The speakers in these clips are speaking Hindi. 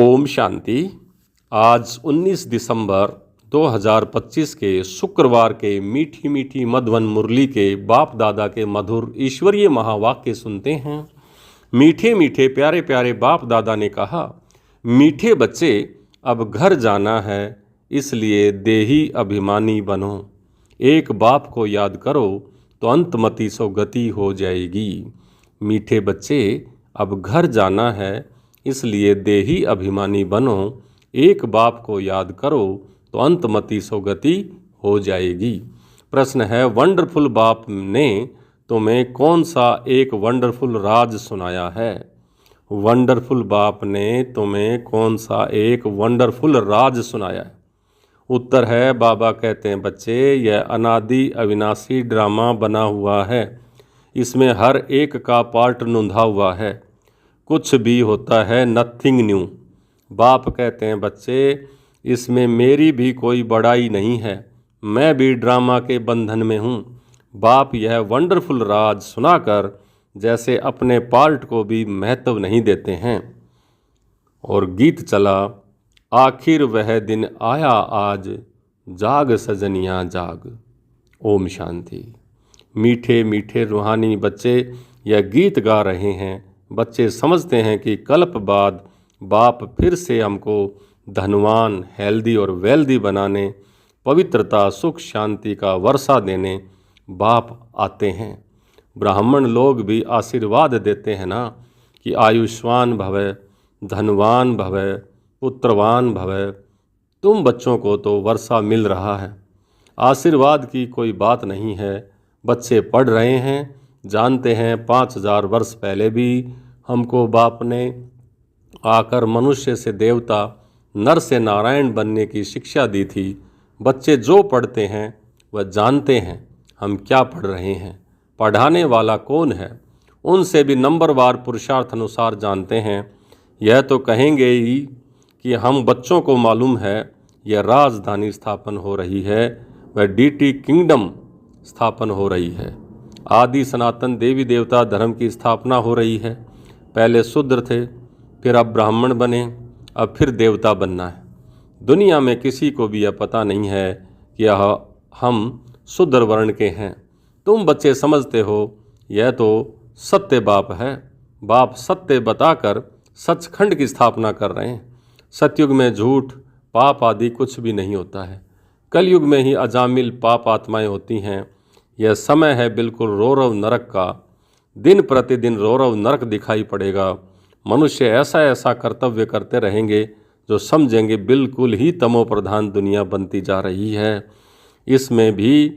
ओम शांति। आज 19 दिसंबर 2025 के शुक्रवार के मीठी मीठी मधुवन मुरली के बाप दादा के मधुर ईश्वरीय महावाक्य सुनते हैं। मीठे मीठे प्यारे प्यारे बाप दादा ने कहा, मीठे बच्चे अब घर जाना है, इसलिए देही अभिमानी बनो। एक बाप को याद करो तो अंतमति सो गति हो जाएगी। मीठे बच्चे अब घर जाना है, इसलिए देही अभिमानी बनो। एक बाप को याद करो तो अंतमति सो गति हो जाएगी। प्रश्न है, वंडरफुल बाप ने तुम्हें कौन सा एक वंडरफुल राज सुनाया है? वंडरफुल बाप ने तुम्हें कौन सा एक वंडरफुल राज सुनाया है? उत्तर है, बाबा कहते हैं बच्चे, यह अनादि अविनाशी ड्रामा बना हुआ है। इसमें हर एक का पार्ट नूंधा हुआ है। कुछ भी होता है नथिंग न्यू। बाप कहते हैं बच्चे, इसमें मेरी भी कोई बड़ाई नहीं है, मैं भी ड्रामा के बंधन में हूँ। बाप यह वंडरफुल राज सुनाकर जैसे अपने पार्ट को भी महत्व नहीं देते हैं। और गीत चला, आखिर वह दिन आया आज, जाग सजनियाँ जाग। ओम शांति। मीठे मीठे रूहानी बच्चे यह गीत गा रहे हैं। बच्चे समझते हैं कि कल्प बाद बाप फिर से हमको धनवान, हेल्दी और वेल्दी बनाने, पवित्रता, सुख, शांति का वर्षा देने बाप आते हैं। ब्राह्मण लोग भी आशीर्वाद देते हैं ना कि आयुष्मान भवे, धनवान भवे, पुत्रवान भवे। तुम बच्चों को तो वर्षा मिल रहा है, आशीर्वाद की कोई बात नहीं है। बच्चे पढ़ रहे हैं, जानते हैं 5000 वर्ष पहले भी हमको बाप ने आकर मनुष्य से देवता, नर से नारायण बनने की शिक्षा दी थी। बच्चे जो पढ़ते हैं वह जानते हैं हम क्या पढ़ रहे हैं, पढ़ाने वाला कौन है, उनसे भी नंबरवार पुरुषार्थ अनुसार जानते हैं। यह तो कहेंगे ही कि हम बच्चों को मालूम है यह राजधानी स्थापन हो रही है, वह डीटी किंगडम स्थापन हो रही है। आदि सनातन देवी देवता धर्म की स्थापना हो रही है। पहले शूद्र थे, फिर अब ब्राह्मण बने, अब फिर देवता बनना है। दुनिया में किसी को भी यह पता नहीं है कि यह हम शूद्र वर्ण के हैं। तुम बच्चे समझते हो यह तो सत्य बाप है। बाप सत्य बताकर सचखंड की स्थापना कर रहे हैं। सतयुग में झूठ, पाप आदि कुछ भी नहीं होता है। कलयुग में ही अजामिल पाप आत्माएं होती हैं। यह समय है बिल्कुल रौरव नरक का। दिन प्रतिदिन रौरव नरक दिखाई पड़ेगा। मनुष्य ऐसा ऐसा कर्तव्य करते रहेंगे जो समझेंगे बिल्कुल ही तमो प्रधान दुनिया बनती जा रही है। इसमें भी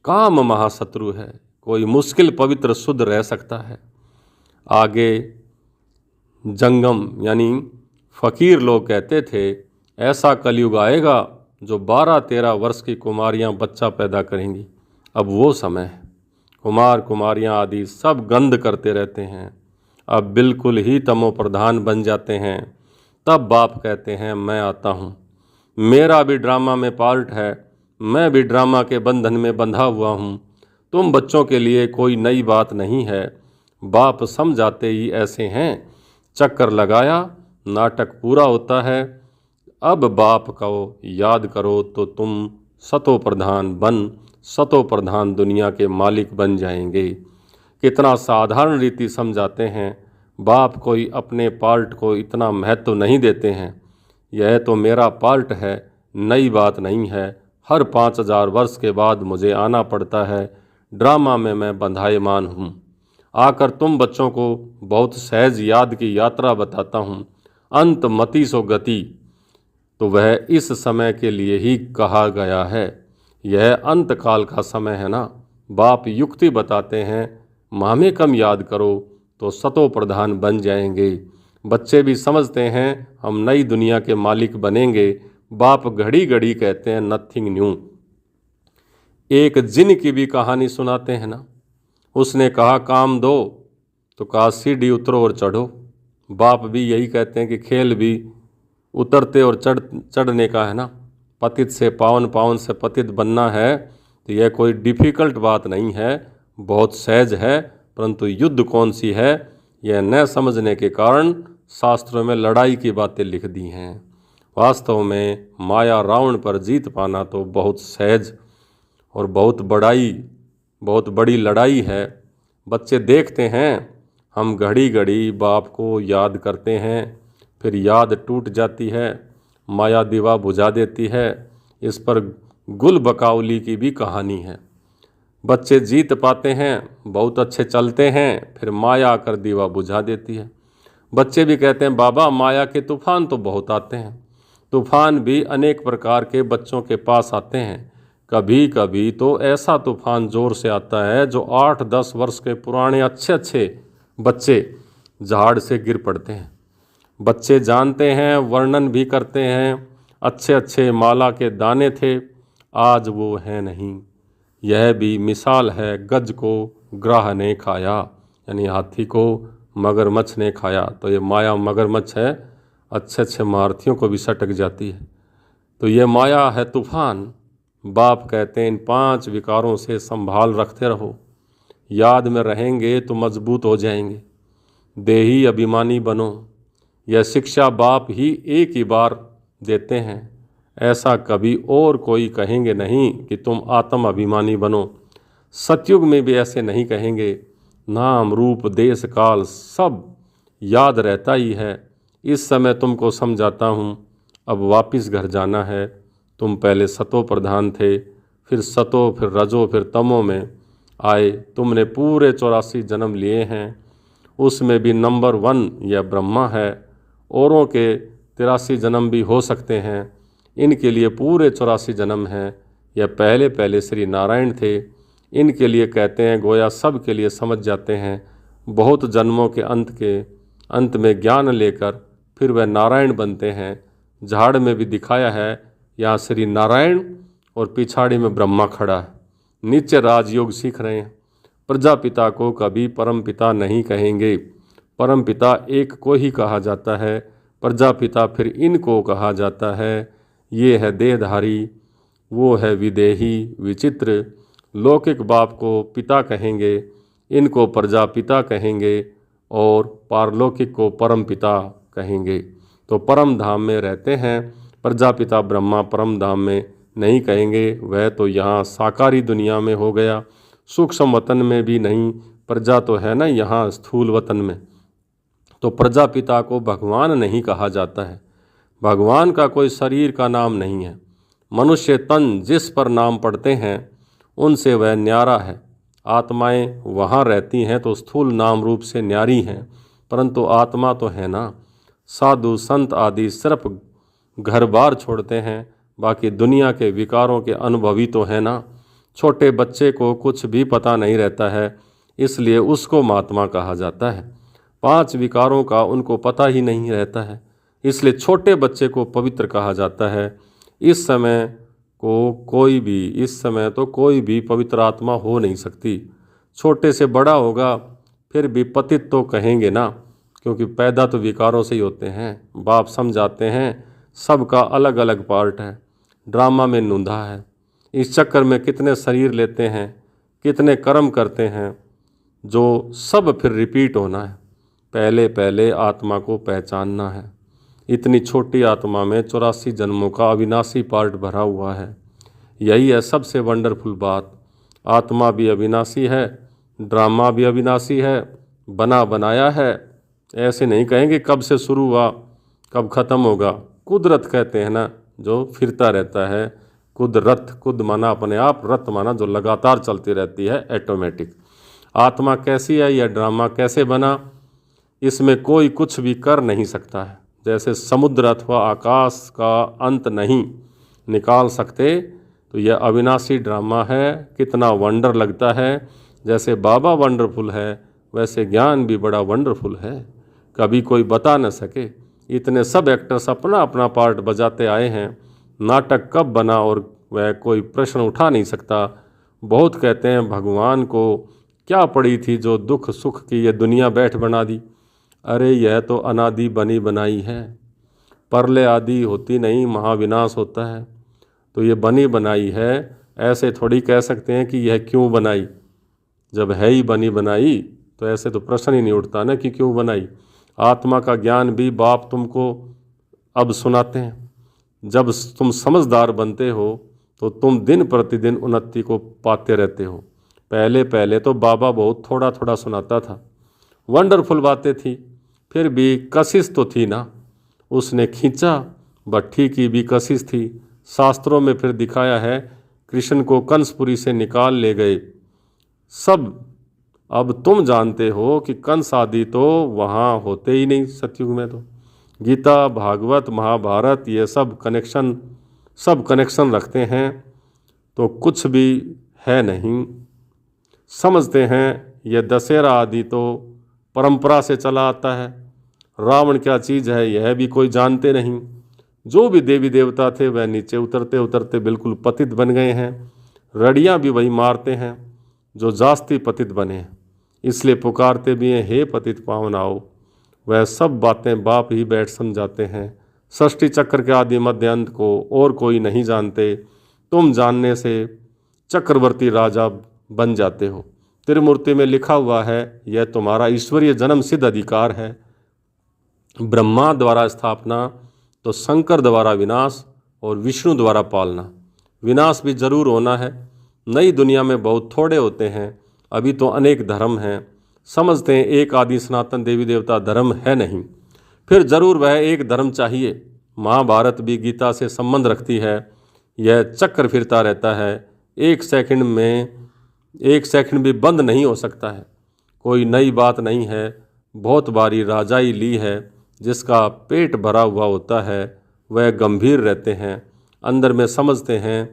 काम महाशत्रु है, कोई मुश्किल पवित्र शुद्ध रह सकता है। आगे जंगम यानी फकीर लोग कहते थे, ऐसा कलयुग आएगा जो 12-13 वर्ष की कुमारियां बच्चा पैदा करेंगी। अब वो समय है, कुमार कुमारियां आदि सब गंध करते रहते हैं, अब बिल्कुल ही तमो प्रधान बन जाते हैं। तब बाप कहते हैं, मैं आता हूँ, मेरा भी ड्रामा में पार्ट है, मैं भी ड्रामा के बंधन में बंधा हुआ हूँ। तुम बच्चों के लिए कोई नई बात नहीं है। बाप समझाते ही ऐसे हैं, चक्कर लगाया, नाटक पूरा होता है। अब बाप को याद करो तो तुम सतो प्रधान बन, सतो प्रधान दुनिया के मालिक बन जाएंगे। कितना साधारण रीति समझाते हैं। बाप कोई अपने पार्ट को इतना महत्व नहीं देते हैं। यह तो मेरा पार्ट है, नई बात नहीं है। हर 5000 वर्ष के बाद मुझे आना पड़ता है। ड्रामा में मैं बंधायमान हूँ। आकर तुम बच्चों को बहुत सहज याद की यात्रा बताता हूँ। अंत मति सो गति, तो वह इस समय के लिए ही कहा गया है। यह अंत काल का समय है ना। बाप युक्ति बताते हैं, मामे कम याद करो तो सतो प्रधान बन जाएंगे। बच्चे भी समझते हैं हम नई दुनिया के मालिक बनेंगे। बाप घड़ी घड़ी कहते हैं नथिंग न्यू। एक जिन की भी कहानी सुनाते हैं ना। उसने कहा काम दो, तो कहा सीढ़ी उतरो और चढ़ो। बाप भी यही कहते हैं कि खेल भी उतरते और चढ़ने का है ना। पतित से पावन, पावन से पतित बनना है तो यह कोई डिफ़िकल्ट बात नहीं है, बहुत सहज है। परंतु युद्ध कौन सी है यह न समझने के कारण शास्त्रों में लड़ाई की बातें लिख दी हैं। वास्तव में माया रावण पर जीत पाना तो बहुत सहज और बहुत बड़ी लड़ाई है। बच्चे देखते हैं, हम घड़ी घड़ी बाप को याद करते हैं, फिर याद टूट जाती है, माया दीवा बुझा देती है। इस पर गुल बकावली की भी कहानी है। बच्चे जीत पाते हैं, बहुत अच्छे चलते हैं, फिर माया आकर दीवा बुझा देती है। बच्चे भी कहते हैं, बाबा माया के तूफान तो बहुत आते हैं। तूफान भी अनेक प्रकार के बच्चों के पास आते हैं। कभी कभी तो ऐसा तूफान जोर से आता है जो 8-10 वर्ष के पुराने अच्छे अच्छे बच्चे झाड़ से गिर पड़ते हैं। बच्चे जानते हैं, वर्णन भी करते हैं, अच्छे अच्छे माला के दाने थे, आज वो हैं नहीं। यह भी मिसाल है, गज को ग्राह ने खाया, यानी हाथी को मगरमच्छ ने खाया। तो ये माया मगरमच्छ है, अच्छे अच्छे महारथियों को भी सटक जाती है। तो ये माया है तूफान। बाप कहते हैं, इन 5 विकारों से संभाल रखते रहो, याद में रहेंगे तो मजबूत हो जाएंगे। देही अभिमानी बनो, यह शिक्षा बाप ही एक ही बार देते हैं। ऐसा कभी और कोई कहेंगे नहीं कि तुम आत्म अभिमानी बनो। सतयुग में भी ऐसे नहीं कहेंगे। नाम रूप देश काल सब याद रहता ही है। इस समय तुमको समझाता हूँ, अब वापस घर जाना है। तुम पहले सतो प्रधान थे, फिर सतो, फिर रजो, फिर तमो में आए। तुमने पूरे 84 जन्म लिए हैं, उसमें भी नंबर 1 यह ब्रह्मा है। औरों के 83 जन्म भी हो सकते हैं, इनके लिए पूरे 84 जन्म हैं। यह पहले पहले श्री नारायण थे। इनके लिए कहते हैं, गोया सब के लिए समझ जाते हैं। बहुत जन्मों के अंत में ज्ञान लेकर फिर वह नारायण बनते हैं। झाड़ में भी दिखाया है, यहाँ श्री नारायण और पिछाड़ी में ब्रह्मा खड़ा है। नीचे राजयोग सीख रहे हैं। प्रजापिता को कभी परम पिता नहीं कहेंगे। परम पिता एक को ही कहा जाता है, प्रजापिता फिर इनको कहा जाता है। ये है देहधारी, वो है विदेही विचित्र। लौकिक बाप को पिता कहेंगे, इनको प्रजापिता कहेंगे, और पारलौकिक को परम पिता कहेंगे। तो परम धाम में रहते हैं, प्रजापिता ब्रह्मा परम धाम में नहीं कहेंगे, वह तो यहाँ साकारी दुनिया में हो गया। सूक्ष्म वतन में भी नहीं, प्रजा तो है ना यहाँ स्थूल वतन में। तो प्रजापिता को भगवान नहीं कहा जाता है। भगवान का कोई शरीर का नाम नहीं है। मनुष्य तन जिस पर नाम पड़ते हैं उनसे वह न्यारा है। आत्माएं वहाँ रहती हैं तो स्थूल नाम रूप से न्यारी हैं, परंतु आत्मा तो है ना। साधु संत आदि सिर्फ घर बार छोड़ते हैं, बाकी दुनिया के विकारों के अनुभवी तो है ना। छोटे बच्चे को कुछ भी पता नहीं रहता है, इसलिए उसको महात्मा कहा जाता है। 5 विकारों का उनको पता ही नहीं रहता है, इसलिए छोटे बच्चे को पवित्र कहा जाता है। इस समय तो कोई भी पवित्र आत्मा हो नहीं सकती। छोटे से बड़ा होगा फिर भी पतित तो कहेंगे ना, क्योंकि पैदा तो विकारों से ही होते हैं। बाप समझाते हैं, सबका अलग अलग पार्ट है, ड्रामा में नूंधा है। इस चक्कर में कितने शरीर लेते हैं, कितने कर्म करते हैं, जो सब फिर रिपीट होना है। पहले पहले आत्मा को पहचानना है। इतनी छोटी आत्मा में 84 जन्मों का अविनाशी पार्ट भरा हुआ है। यही है सबसे वंडरफुल बात। आत्मा भी अविनाशी है, ड्रामा भी अविनाशी है, बना बनाया है। ऐसे नहीं कहेंगे कब से शुरू हुआ कब ख़त्म होगा। कुदरत कहते हैं ना, जो फिरता रहता है। कुदरत, कुद माना अपने आप, रत माना जो लगातार चलती रहती है, ऑटोमेटिक। आत्मा कैसी है, यह ड्रामा कैसे बना, इसमें कोई कुछ भी कर नहीं सकता है। जैसे समुद्र अथवा आकाश का अंत नहीं निकाल सकते, तो यह अविनाशी ड्रामा है। कितना वंडर लगता है। जैसे बाबा वंडरफुल है, वैसे ज्ञान भी बड़ा वंडरफुल है, कभी कोई बता न सके। इतने सब एक्टर्स अपना अपना पार्ट बजाते आए हैं। नाटक कब बना और वह कोई प्रश्न उठा नहीं सकता। बहुत कहते हैं भगवान को क्या पड़ी थी जो दुख सुख की ये दुनिया बैठ बना दी। अरे यह तो अनादि बनी बनाई है, परले आदि होती नहीं, महाविनाश होता है। तो ये बनी बनाई है। ऐसे थोड़ी कह सकते हैं कि यह क्यों बनाई, जब है ही बनी बनाई तो ऐसे तो प्रश्न ही नहीं उठता ना कि क्यों बनाई। आत्मा का ज्ञान भी बाप तुमको अब सुनाते हैं। जब तुम समझदार बनते हो तो तुम दिन प्रतिदिन उन्नति को पाते रहते हो। पहले पहले तो बाबा बहुत थोड़ा थोड़ा सुनाता था, वंडरफुल बातें थी, फिर भी कशिश तो थी ना। उसने खींचा, भट्ठी की भी कशिश थी। शास्त्रों में फिर दिखाया है, कृष्ण को कंसपुरी से निकाल ले गए सब। अब तुम जानते हो कि कंस आदि तो वहाँ होते ही नहीं सतयुग में। तो गीता, भागवत, महाभारत ये सब कनेक्शन रखते हैं तो कुछ भी है नहीं। समझते हैं ये दशहरा आदि तो परंपरा से चला आता है। रावण क्या चीज़ है यह भी कोई जानते नहीं। जो भी देवी देवता थे वह नीचे उतरते उतरते बिल्कुल पतित बन गए हैं। रड़ियाँ भी वही मारते हैं जो जास्ती पतित बने हैं, इसलिए पुकारते भी हैं, हे पतित पावन आओ। वह सब बातें बाप ही बैठ समझाते हैं। षष्ठी चक्र के आदि मध्य अंत को और कोई नहीं जानते। तुम जानने से चक्रवर्ती राजा बन जाते हो। त्रिमूर्ति में लिखा हुआ है, यह तुम्हारा ईश्वरीय जन्म सिद्ध अधिकार है। ब्रह्मा द्वारा स्थापना तो शंकर द्वारा विनाश और विष्णु द्वारा पालना। विनाश भी जरूर होना है। नई दुनिया में बहुत थोड़े होते हैं, अभी तो अनेक धर्म हैं। समझते हैं एक आदि सनातन देवी देवता धर्म है नहीं, फिर जरूर वह एक धर्म चाहिए। महाभारत भी गीता से संबंध रखती है। यह चक्र फिरता रहता है, एक सेकंड भी बंद नहीं हो सकता है। कोई नई बात नहीं है। बहुत बारी राजाई ली है। जिसका पेट भरा हुआ होता है वह गंभीर रहते हैं। अंदर में समझते हैं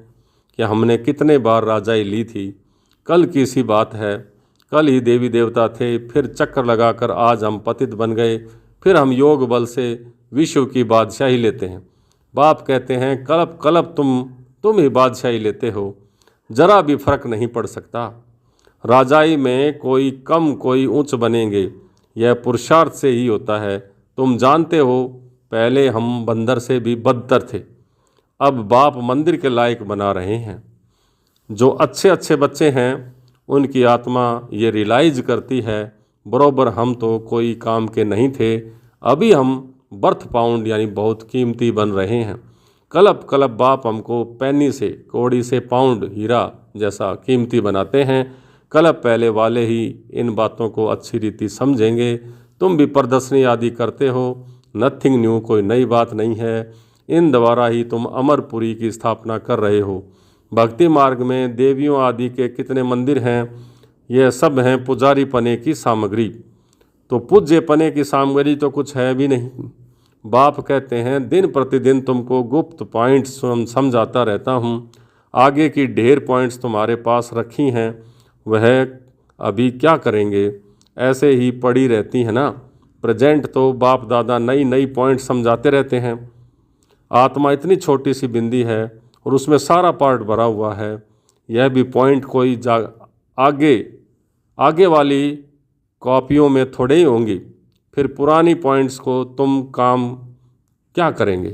कि हमने कितने बार राजाई ली थी। कल की सी बात है, कल ही देवी देवता थे, फिर चक्कर लगाकर आज हम पतित बन गए, फिर हम योग बल से विश्व की बादशाही लेते हैं। बाप कहते हैं कलप कलप तुम ही बादशाही लेते हो, जरा भी फर्क नहीं पड़ सकता। राजाई में कोई कम कोई ऊंच बनेंगे, यह पुरुषार्थ से ही होता है। तुम जानते हो पहले हम बंदर से भी बदतर थे, अब बाप मंदिर के लायक बना रहे हैं। जो अच्छे अच्छे बच्चे हैं उनकी आत्मा ये रियलाइज करती है, बरोबर हम तो कोई काम के नहीं थे, अभी हम बर्थ पाउंड यानी बहुत कीमती बन रहे हैं। कलप कलप बाप हमको पैनी से कौड़ी से पाउंड हीरा जैसा कीमती बनाते हैं। कलप पहले वाले ही इन बातों को अच्छी रीति समझेंगे। तुम भी प्रदर्शनी आदि करते हो, नथिंग न्यू, कोई नई बात नहीं है। इन द्वारा ही तुम अमरपुरी की स्थापना कर रहे हो। भक्ति मार्ग में देवियों आदि के कितने मंदिर हैं, यह सब हैं पुजारी पने की सामग्री। तो पूज्य पने की सामग्री तो कुछ है भी नहीं। बाप कहते हैं दिन प्रतिदिन तुमको गुप्त पॉइंट्स समझाता रहता हूँ। आगे की ढेर पॉइंट्स तुम्हारे पास रखी हैं, वह अभी क्या करेंगे, ऐसे ही पड़ी रहती है ना। प्रेजेंट तो बाप दादा नई नई पॉइंट समझाते रहते हैं। आत्मा इतनी छोटी सी बिंदी है और उसमें सारा पार्ट भरा हुआ है। यह भी पॉइंट कोई आगे वाली कॉपियों में थोड़े ही होंगी। फिर पुरानी पॉइंट्स को तुम काम क्या करेंगे,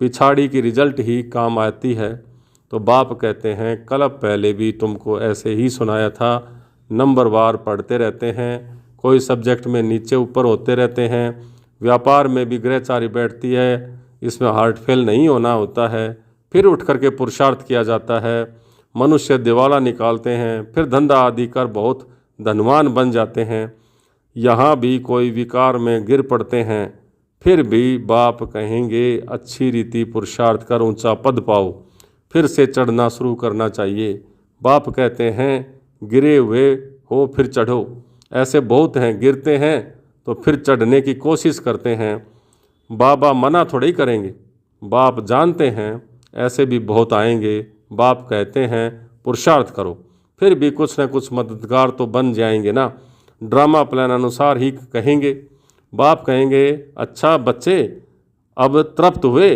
पिछाड़ी की रिजल्ट ही काम आती है। तो बाप कहते हैं कल पहले भी तुमको ऐसे ही सुनाया था। नंबर वार पढ़ते रहते हैं, कोई सब्जेक्ट में नीचे ऊपर होते रहते हैं। व्यापार में भी ग्रहचारी बैठती है, इसमें हार्ट फेल नहीं होना होता है। फिर उठ करके पुरुषार्थ किया जाता है। मनुष्य दिवाला निकालते हैं, फिर धंधा आदि कर बहुत धनवान बन जाते हैं। यहाँ भी कोई विकार में गिर पड़ते हैं, फिर भी बाप कहेंगे अच्छी रीति पुरुषार्थ कर ऊंचा पद पाओ, फिर से चढ़ना शुरू करना चाहिए। बाप कहते हैं गिरे हुए हो फिर चढ़ो। ऐसे बहुत हैं, गिरते हैं तो फिर चढ़ने की कोशिश करते हैं। बाबा मना थोड़ी करेंगे, बाप जानते हैं ऐसे भी बहुत आएंगे। बाप कहते हैं पुरुषार्थ करो, फिर भी कुछ न कुछ मददगार तो बन जाएंगे ना। ड्रामा प्लान अनुसार ही कहेंगे। बाप कहेंगे अच्छा बच्चे अब तृप्त हुए,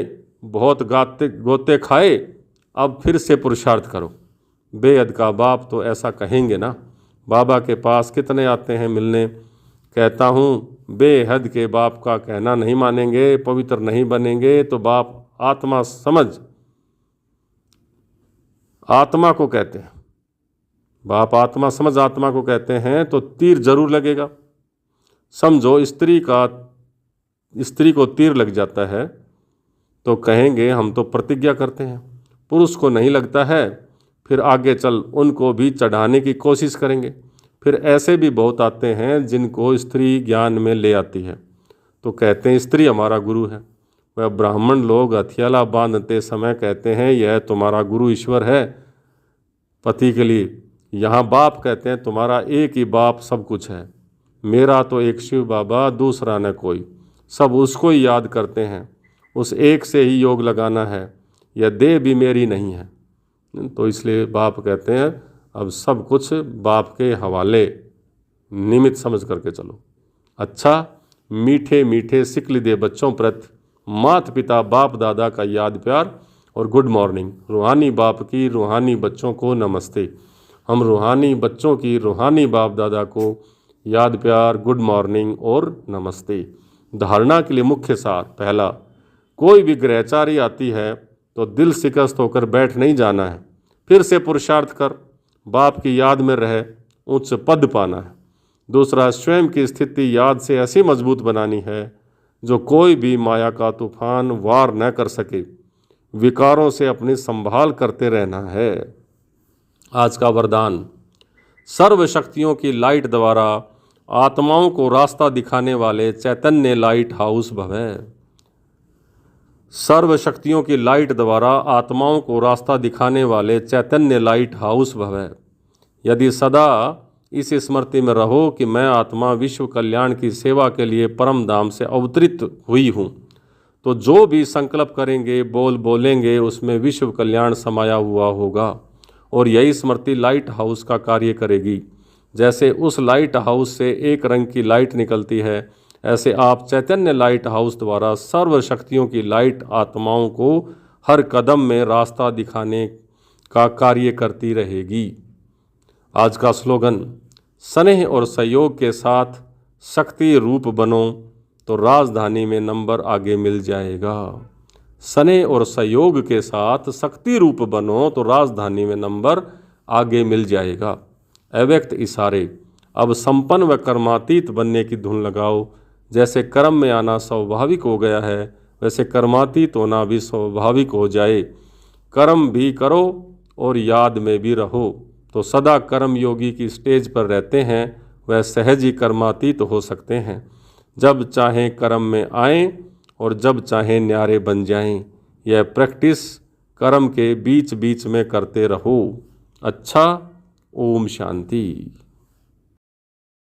बहुत गोते खाए, अब फिर से पुरुषार्थ करो। बेहद का बाप तो ऐसा कहेंगे ना। बाबा के पास कितने आते हैं मिलने, कहता हूँ बेहद के बाप का कहना नहीं मानेंगे, पवित्र नहीं बनेंगे तो बाप आत्मा समझ आत्मा को कहते हैं। बाप आत्मा समझ आत्मा को कहते हैं तो तीर जरूर लगेगा। समझो स्त्री का स्त्री को तीर लग जाता है तो कहेंगे हम तो प्रतिज्ञा करते हैं, पुरुष को नहीं लगता है फिर आगे चल उनको भी चढ़ाने की कोशिश करेंगे। फिर ऐसे भी बहुत आते हैं जिनको स्त्री ज्ञान में ले आती है तो कहते हैं स्त्री हमारा गुरु है। वह ब्राह्मण लोग हथियाला बांधते समय कहते हैं यह तुम्हारा गुरु ईश्वर है पति के लिए। यहाँ बाप कहते हैं तुम्हारा एक ही बाप सब कुछ है, मेरा तो एक शिव बाबा दूसरा न कोई, सब उसको ही याद करते हैं, उस एक से ही योग लगाना है, यह देह भी मेरी नहीं है। तो इसलिए बाप कहते हैं अब सब कुछ बाप के हवाले, निमित्त समझ करके चलो। अच्छा, मीठे मीठे सिकली दे बच्चों प्रति माता पिता बाप दादा का याद प्यार और गुड मॉर्निंग। रूहानी बाप की रूहानी बच्चों को नमस्ते। हम रूहानी बच्चों की रूहानी बाप दादा को याद प्यार, गुड मॉर्निंग और नमस्ते। धारणा के लिए मुख्य सार, पहला, कोई भी ग्रहचारी आती है तो दिल शिकस्त होकर बैठ नहीं जाना है, फिर से पुरुषार्थ कर बाप की याद में रहे, उच्च पद पाना है। दूसरा, स्वयं की स्थिति याद से ऐसी मजबूत बनानी है जो कोई भी माया का तूफान वार न कर सके, विकारों से अपनी संभाल करते रहना है। आज का वरदान, सर्व शक्तियों की लाइट द्वारा आत्माओं को रास्ता दिखाने वाले चैतन्य लाइट हाउस भवै। सर्व शक्तियों की लाइट द्वारा आत्माओं को रास्ता दिखाने वाले चैतन्य लाइट हाउस भवै। यदि सदा इस स्मृति में रहो कि मैं आत्मा विश्व कल्याण की सेवा के लिए परम धाम से अवतरित हुई हूँ, तो जो भी संकल्प करेंगे बोलेंगे उसमें विश्व कल्याण समाया हुआ होगा और यही स्मृति लाइट हाउस का कार्य करेगी। जैसे उस लाइट हाउस से एक रंग की लाइट निकलती है, ऐसे आप चैतन्य लाइट हाउस द्वारा सर्व शक्तियों की लाइट आत्माओं को हर कदम में रास्ता दिखाने का कार्य करती रहेगी। आज का स्लोगन, स्नेह और सहयोग के साथ शक्ति रूप बनो तो राजधानी में नंबर आगे मिल जाएगा। स्नेह और सहयोग के साथ शक्ति रूप बनो तो राजधानी में नंबर आगे मिल जाएगा। अव्यक्त इशारे, अब संपन्न व कर्मातीत बनने की धुन लगाओ। जैसे कर्म में आना स्वाभाविक हो गया है, वैसे कर्मातीत होना भी स्वाभाविक हो जाए। कर्म भी करो और याद में भी रहो, तो सदा कर्म योगी की स्टेज पर रहते हैं, वह सहज ही कर्मातीत हो सकते हैं। जब चाहें कर्म में आएं और जब चाहें न्यारे बन जाएं। यह प्रैक्टिस कर्म के बीच बीच में करते रहो। अच्छा, ओम शांति।